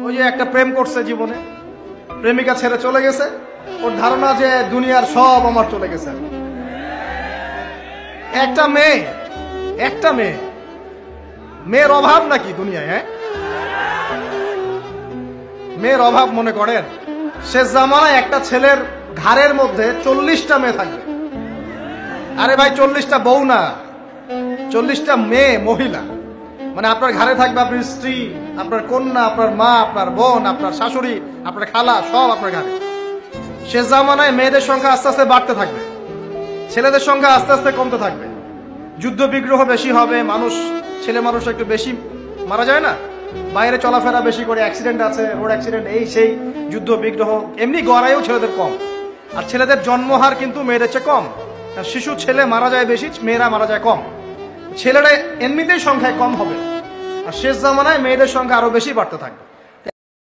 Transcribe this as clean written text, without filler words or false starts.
ওই যে একটা প্রেম করছে জীবনে, প্রেমিকা ছেড়ে চলে গেছে, ওর ধারণা যে দুনিয়ার সব আমার চলে গেছে। একটা মেয়ে, মেয়ের অভাব নাকি দুনিয়ায়? হ্যাঁ, মেয়ের অভাব মনে করেন? শেষ জামানায় একটা ছেলের ঘাড়ের মধ্যে 40টা মেয়ে থাকবে। আরে ভাই, 40টা বউ না, 40টা মেয়ে, মহিলা। মানে আপনার ঘাড়ে থাকবে আপনার স্ত্রী, আপনার কন্যা, আপনার মা, আপনার বোন, আপনার শাশুড়ি, আপনার খালা, সব আপনার ঘাড়ে। শেষ জামানায় মেয়েদের সংখ্যা আস্তে আস্তে বাড়তে থাকবে, ছেলেদের সংখ্যা আস্তে আস্তে কমতে থাকবে। যুদ্ধ বিগ্রহ বেশি হবে, ছেলে মানুষ একটু বেশি মারা যায় না, বাইরে চলাফেরা বেশি করে, অ্যাক্সিডেন্ট আছে, রোড অ্যাক্সিডেন্ট, এই সেই, যুদ্ধ বিগ্রহ। এমনি গড়াইও ছেলেদের কম, আর ছেলেদের জন্মহার কিন্তু মেয়েদের চেয়ে কম। শিশু ছেলে মারা যায় বেশি, মেয়েরা মারা যায় কম। ছেলেরা এমনিতেই সংখ্যায় কম হবে, আর শেষ জামানায় মেয়েদের সংখ্যা আরো বেশি বাড়তে থাকবে।